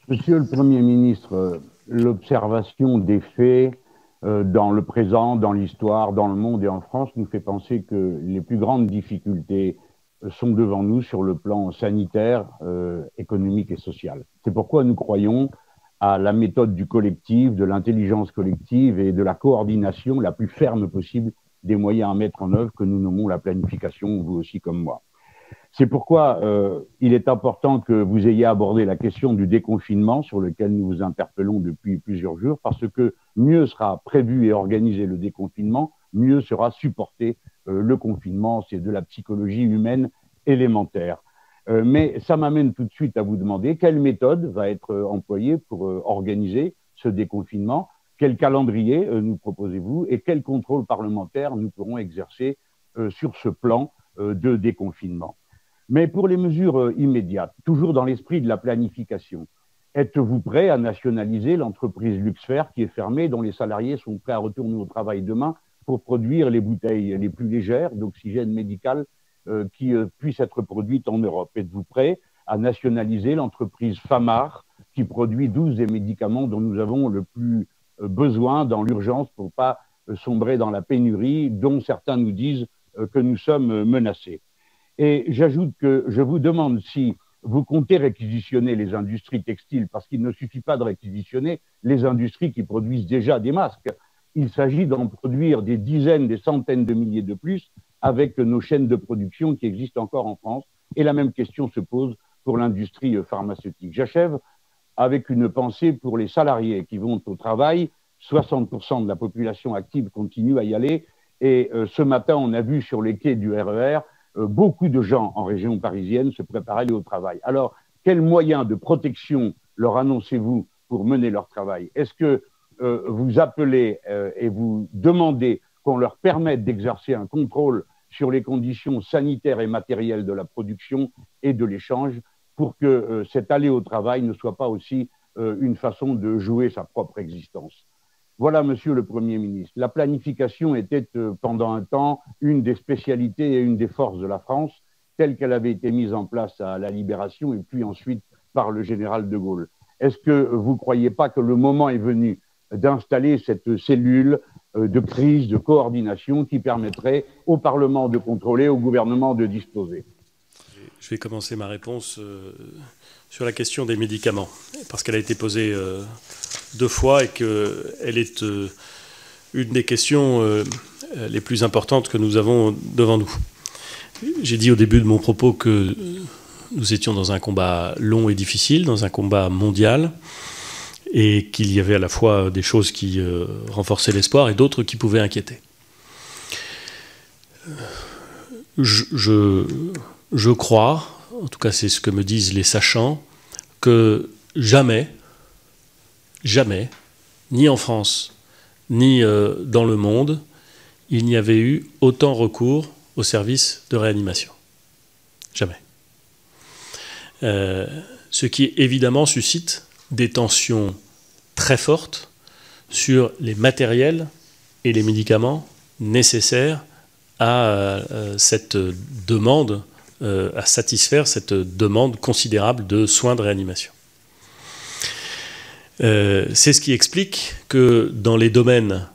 Monsieur le Premier ministre, l'observation des faits dans le présent, dans l'histoire, dans le monde et en France nous fait penser que les plus grandes difficultés sont devant nous sur le plan sanitaire, économique et social. C'est pourquoi nous croyons à la méthode du collectif, de l'intelligence collective et de la coordination la plus ferme possible des moyens à mettre en œuvre que nous nommons la planification, vous aussi comme moi. C'est pourquoi il est important que vous ayez abordé la question du déconfinement sur lequel nous vous interpellons depuis plusieurs jours, parce que mieux sera prévu et organisé le déconfinement, mieux sera supporté le confinement. C'est de la psychologie humaine élémentaire. Mais ça m'amène tout de suite à vous demander quelle méthode va être employée pour organiser ce déconfinement, quel calendrier nous proposez-vous et quel contrôle parlementaire nous pourrons exercer sur ce plan de déconfinement. Mais pour les mesures immédiates, toujours dans l'esprit de la planification, êtes-vous prêt à nationaliser l'entreprise Luxfer qui est fermée, dont les salariés sont prêts à retourner au travail demain pour produire les bouteilles les plus légères d'oxygène médical qui puissent être produites en Europe? Êtes-vous prêt à nationaliser l'entreprise Famar qui produit 12 des médicaments dont nous avons le plus besoin dans l'urgence pour ne pas sombrer dans la pénurie dont certains nous disent que nous sommes menacés? Et j'ajoute que je vous demande si vous comptez réquisitionner les industries textiles, parce qu'il ne suffit pas de réquisitionner les industries qui produisent déjà des masques. Il s'agit d'en produire des dizaines, des centaines de milliers de plus avec nos chaînes de production qui existent encore en France. Et la même question se pose pour l'industrie pharmaceutique. J'achève avec une pensée pour les salariés qui vont au travail. 60% de la population active continue à y aller. Et ce matin, on a vu sur les quais du RER beaucoup de gens en région parisienne se préparent à aller au travail. Alors, quels moyens de protection leur annoncez-vous pour mener leur travail? Est-ce que vous appelez et vous demandez qu'on leur permette d'exercer un contrôle sur les conditions sanitaires et matérielles de la production et de l'échange pour que cet aller au travail ne soit pas aussi une façon de jouer sa propre existence? Voilà, Monsieur le Premier ministre, la planification était pendant un temps une des spécialités et une des forces de la France, telle qu'elle avait été mise en place à la Libération et puis ensuite par le général de Gaulle. Est-ce que vous ne croyez pas que le moment est venu d'installer cette cellule de crise, de coordination qui permettrait au Parlement de contrôler, au gouvernement de disposer? Je vais commencer ma réponse sur la question des médicaments, parce qu'elle a été posée deux fois et qu'elle est une des questions les plus importantes que nous avons devant nous. J'ai dit au début de mon propos que nous étions dans un combat long et difficile, dans un combat mondial, et qu'il y avait à la fois des choses qui renforçaient l'espoir et d'autres qui pouvaient inquiéter. Je crois, en tout cas c'est ce que me disent les sachants, que jamais, ni en France, ni dans le monde, il n'y avait eu autant recours aux services de réanimation. Jamais. Ce qui évidemment suscite des tensions très fortes sur les matériels et les médicaments nécessaires à cette demande, à satisfaire cette demande considérable de soins de réanimation. C'est ce qui explique que dans les domaines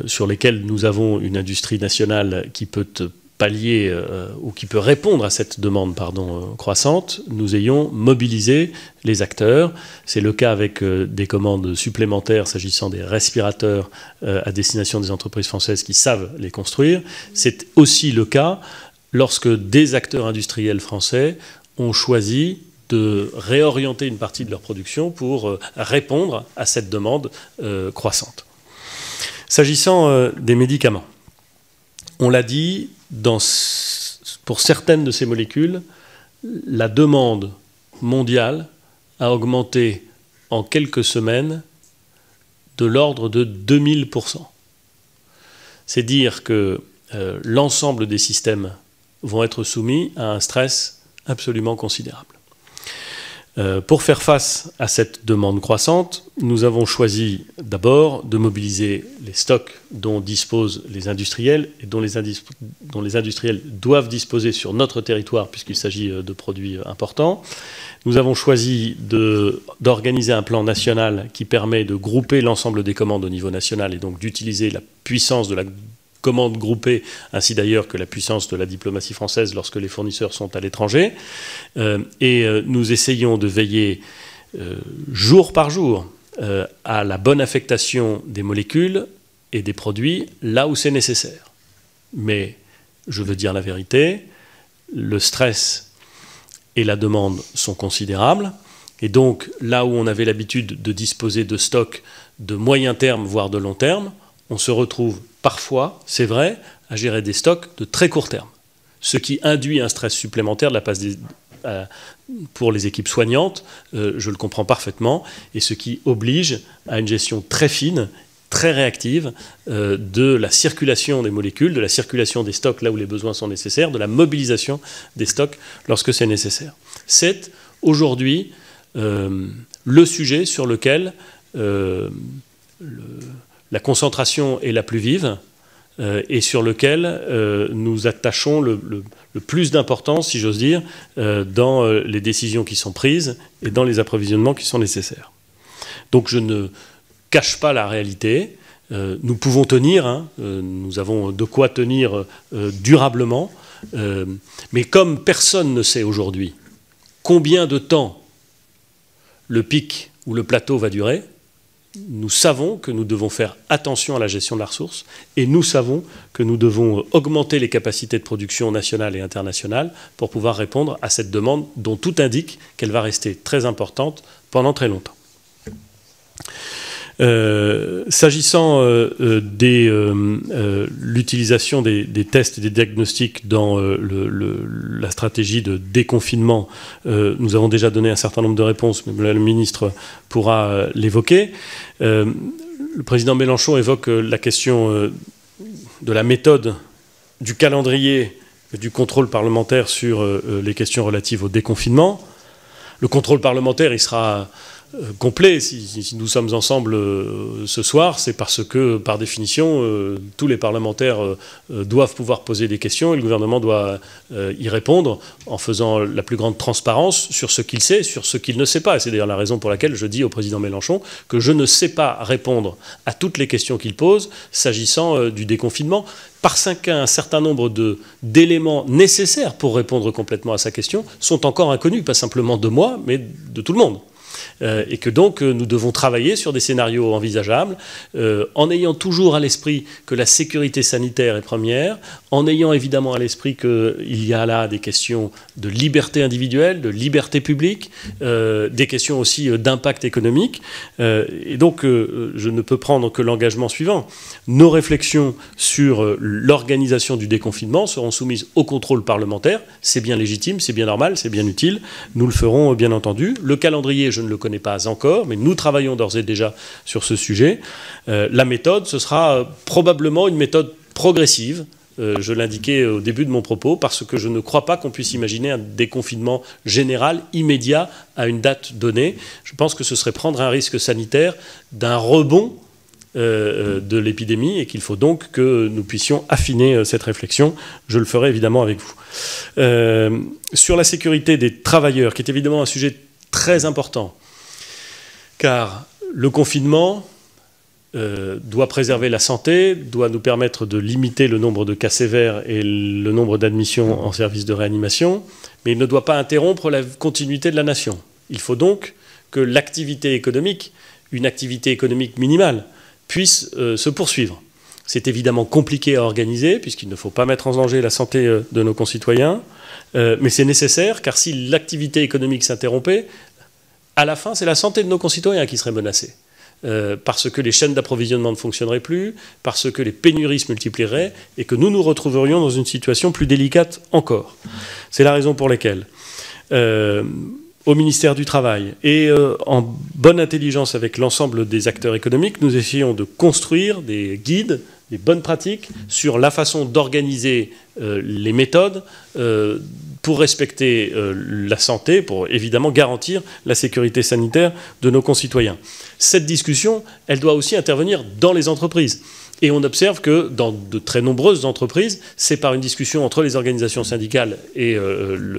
sur lesquels nous avons une industrie nationale qui peut pallier ou qui peut répondre à cette demande croissante, nous ayons mobilisé les acteurs. C'est le cas avec des commandes supplémentaires s'agissant des respirateurs à destination des entreprises françaises qui savent les construire. C'est aussi le cas lorsque des acteurs industriels français ont choisi de réorienter une partie de leur production pour répondre à cette demande croissante. S'agissant des médicaments, on l'a dit, pour certaines de ces molécules, la demande mondiale a augmenté en quelques semaines de l'ordre de 2000%. C'est dire que l'ensemble des systèmes vont être soumis à un stress absolument considérable. Pour faire face à cette demande croissante, nous avons choisi d'abord de mobiliser les stocks dont disposent les industriels et dont les industriels doivent disposer sur notre territoire puisqu'il s'agit de produits importants. Nous avons choisi d'organiser un plan national qui permet de grouper l'ensemble des commandes au niveau national et donc d'utiliser la puissance de la commande groupée, ainsi d'ailleurs que la puissance de la diplomatie française lorsque les fournisseurs sont à l'étranger. Nous essayons de veiller jour par jour à la bonne affectation des molécules et des produits là où c'est nécessaire. Mais je veux dire la vérité, le stress et la demande sont considérables. Et donc, là où on avait l'habitude de disposer de stocks de moyen terme, voire de long terme, on se retrouve parfois, c'est vrai, à gérer des stocks de très court terme. Ce qui induit un stress supplémentaire de la part pour les équipes soignantes, je le comprends parfaitement, et ce qui oblige à une gestion très fine, très réactive de la circulation des molécules, de la circulation des stocks là où les besoins sont nécessaires, de la mobilisation des stocks lorsque c'est nécessaire. C'est aujourd'hui le sujet sur lequel la concentration est la plus vive et sur lequel nous attachons le plus d'importance, si j'ose dire, dans les décisions qui sont prises et dans les approvisionnements qui sont nécessaires. Donc je ne cache pas la réalité. Nous pouvons tenir, nous avons de quoi tenir durablement, mais comme personne ne sait aujourd'hui combien de temps le pic ou le plateau va durer, nous savons que nous devons faire attention à la gestion de la ressource et nous savons que nous devons augmenter les capacités de production nationales et internationales pour pouvoir répondre à cette demande dont tout indique qu'elle va rester très importante pendant très longtemps. S'agissant de l'utilisation des tests et des diagnostics dans la stratégie de déconfinement, nous avons déjà donné un certain nombre de réponses, mais le ministre pourra l'évoquer. Le président Mélenchon évoque la question de la méthode, du calendrier, du contrôle parlementaire sur les questions relatives au déconfinement. Le contrôle parlementaire, il sera complet. Si nous sommes ensemble ce soir, c'est parce que, par définition, tous les parlementaires doivent pouvoir poser des questions et le gouvernement doit y répondre en faisant la plus grande transparence sur ce qu'il sait, sur ce qu'il ne sait pas. C'est d'ailleurs la raison pour laquelle je dis au président Mélenchon que je ne sais pas répondre à toutes les questions qu'il pose s'agissant du déconfinement, parce qu'un certain nombre d'éléments nécessaires pour répondre complètement à sa question sont encore inconnus, pas simplement de moi, mais de tout le monde. Et que donc nous devons travailler sur des scénarios envisageables en ayant toujours à l'esprit que la sécurité sanitaire est première, en ayant évidemment à l'esprit qu'il y a là des questions de liberté individuelle, de liberté publique, des questions aussi d'impact économique. Et donc je ne peux prendre que l'engagement suivant. Nos réflexions sur l'organisation du déconfinement seront soumises au contrôle parlementaire. C'est bien légitime, c'est bien normal, c'est bien utile. Nous le ferons bien entendu. Le calendrier, je ne le connais pas encore, mais nous travaillons d'ores et déjà sur ce sujet. La méthode, ce sera probablement une méthode progressive. Je l'indiquais au début de mon propos, parce que je ne crois pas qu'on puisse imaginer un déconfinement général, immédiat, à une date donnée. Je pense que ce serait prendre un risque sanitaire d'un rebond de l'épidémie et qu'il faut donc que nous puissions affiner cette réflexion. Je le ferai évidemment avec vous. Sur la sécurité des travailleurs, qui est évidemment un sujet très important, car le confinement doit préserver la santé, doit nous permettre de limiter le nombre de cas sévères et le nombre d'admissions en service de réanimation, mais il ne doit pas interrompre la continuité de la nation. Il faut donc que l'activité économique, une activité économique minimale, puisse se poursuivre. C'est évidemment compliqué à organiser, puisqu'il ne faut pas mettre en danger la santé de nos concitoyens, mais c'est nécessaire, car si l'activité économique s'interrompait, à la fin, c'est la santé de nos concitoyens qui serait menacée. Parce que les chaînes d'approvisionnement ne fonctionneraient plus, parce que les pénuries se multiplieraient, et que nous nous retrouverions dans une situation plus délicate encore. C'est la raison pour laquelle, au ministère du Travail, et en bonne intelligence avec l'ensemble des acteurs économiques, nous essayons de construire des guides, les bonnes pratiques, sur la façon d'organiser les méthodes pour respecter la santé, pour évidemment garantir la sécurité sanitaire de nos concitoyens. Cette discussion, elle doit aussi intervenir dans les entreprises. Et on observe que dans de très nombreuses entreprises, c'est par une discussion entre les organisations syndicales et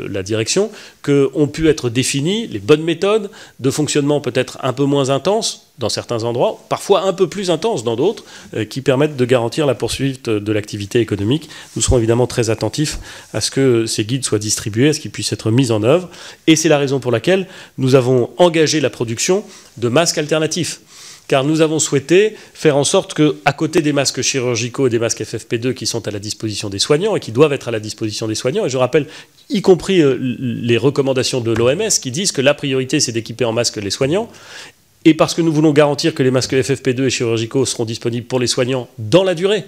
la direction qu'ont pu être définies les bonnes méthodes de fonctionnement peut-être un peu moins intenses dans certains endroits, parfois un peu plus intenses dans d'autres, qui permettent de garantir la poursuite de l'activité économique. Nous serons évidemment très attentifs à ce que ces guides soient distribués, à ce qu'ils puissent être mis en œuvre. Et c'est la raison pour laquelle nous avons engagé la production de masques alternatifs. Car nous avons souhaité faire en sorte qu'à côté des masques chirurgicaux et des masques FFP2 qui sont à la disposition des soignants et qui doivent être à la disposition des soignants, et je rappelle, y compris les recommandations de l'OMS qui disent que la priorité c'est d'équiper en masques les soignants, et parce que nous voulons garantir que les masques FFP2 et chirurgicaux seront disponibles pour les soignants dans la durée,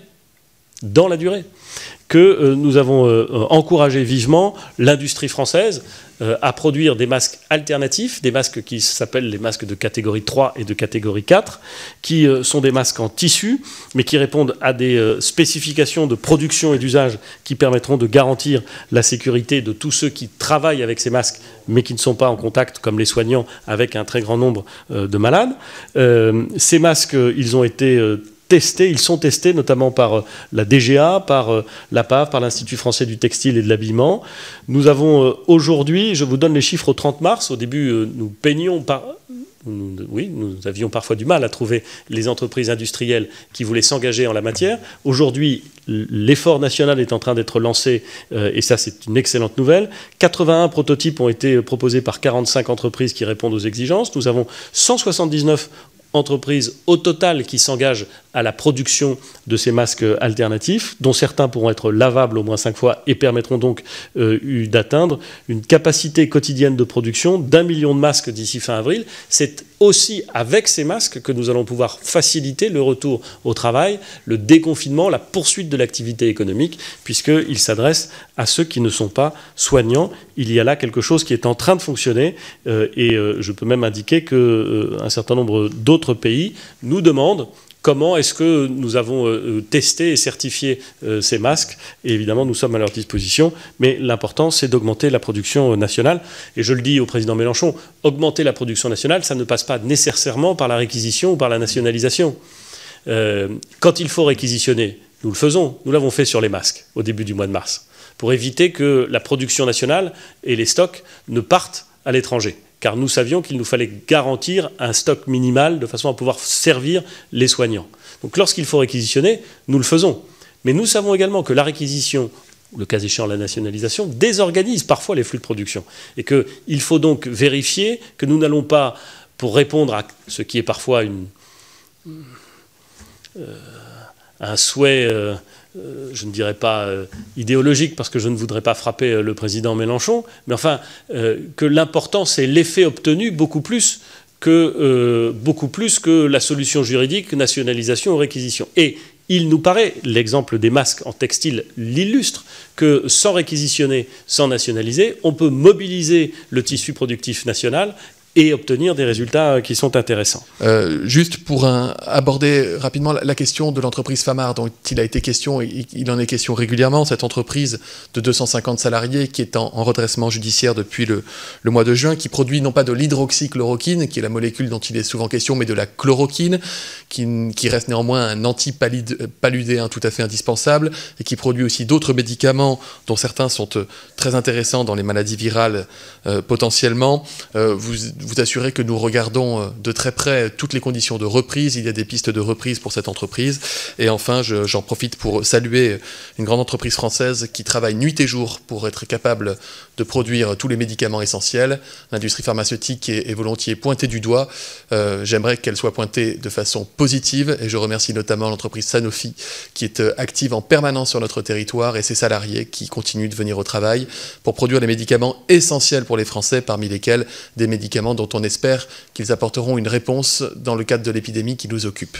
que nous avons encouragé vivement l'industrie française à produire des masques alternatifs, des masques qui s'appellent les masques de catégorie 3 et de catégorie 4, qui sont des masques en tissu, mais qui répondent à des spécifications de production et d'usage qui permettront de garantir la sécurité de tous ceux qui travaillent avec ces masques, mais qui ne sont pas en contact, comme les soignants, avec un très grand nombre de malades. Ces masques, ils ont été testés, ils sont testés notamment par la DGA, par l'APAV, par l'Institut français du textile et de l'habillement. Nous avons aujourd'hui, je vous donne les chiffres au 30 mars, au début nous peignions nous avions parfois du mal à trouver les entreprises industrielles qui voulaient s'engager en la matière. Aujourd'hui, l'effort national est en train d'être lancé, et ça c'est une excellente nouvelle. 81 prototypes ont été proposés par 45 entreprises qui répondent aux exigences. Nous avons 179 entreprises au total qui s'engagent à la production de ces masques alternatifs, dont certains pourront être lavables au moins 5 fois et permettront donc d'atteindre une capacité quotidienne de production d'1 million de masques d'ici fin avril. C'est aussi avec ces masques que nous allons pouvoir faciliter le retour au travail, le déconfinement, la poursuite de l'activité économique, puisqu'ils s'adressent à ceux qui ne sont pas soignants. Il y a là quelque chose qui est en train de fonctionner, et je peux même indiquer qu'un certain nombre d'autres pays nous demandent comment est-ce que nous avons testé et certifié ces masques. Et évidemment, nous sommes à leur disposition. Mais l'important, c'est d'augmenter la production nationale. Et je le dis au président Mélenchon, augmenter la production nationale, ça ne passe pas nécessairement par la réquisition ou par la nationalisation. Quand il faut réquisitionner, nous le faisons. Nous l'avons fait sur les masques au début du mois de mars, pour éviter que la production nationale et les stocks ne partent à l'étranger. Car nous savions qu'il nous fallait garantir un stock minimal de façon à pouvoir servir les soignants. Donc lorsqu'il faut réquisitionner, nous le faisons. Mais nous savons également que la réquisition, le cas échéant la nationalisation, désorganise parfois les flux de production. Et qu'il faut donc vérifier que nous n'allons pas, pour répondre à ce qui est parfois un souhait... je ne dirais pas idéologique, parce que je ne voudrais pas frapper le président Mélenchon, mais enfin, que l'important, c'est l'effet obtenu beaucoup plus que la solution juridique, nationalisation ou réquisition. Et il nous paraît, l'exemple des masques en textile l'illustre, que sans réquisitionner, sans nationaliser, on peut mobiliser le tissu productif national et obtenir des résultats qui sont intéressants. Juste pour aborder rapidement la question de l'entreprise Famar, dont il a été question, et il en est question régulièrement, cette entreprise de 250 salariés qui est en redressement judiciaire depuis le mois de juin, qui produit non pas de l'hydroxychloroquine, qui est la molécule dont il est souvent question, mais de la chloroquine, qui reste néanmoins un antipaludéen tout à fait indispensable, et qui produit aussi d'autres médicaments, dont certains sont très intéressants dans les maladies virales potentiellement. Vous assurer que nous regardons de très près toutes les conditions de reprise. Il y a des pistes de reprise pour cette entreprise. Et enfin, j'en profite pour saluer une grande entreprise française qui travaille nuit et jour pour être capable de produire tous les médicaments essentiels. L'industrie pharmaceutique est volontiers pointée du doigt. J'aimerais qu'elle soit pointée de façon positive. Et je remercie notamment l'entreprise Sanofi qui est active en permanence sur notre territoire et ses salariés qui continuent de venir au travail pour produire les médicaments essentiels pour les Français, parmi lesquels des médicaments dont on espère qu'ils apporteront une réponse dans le cadre de l'épidémie qui nous occupe.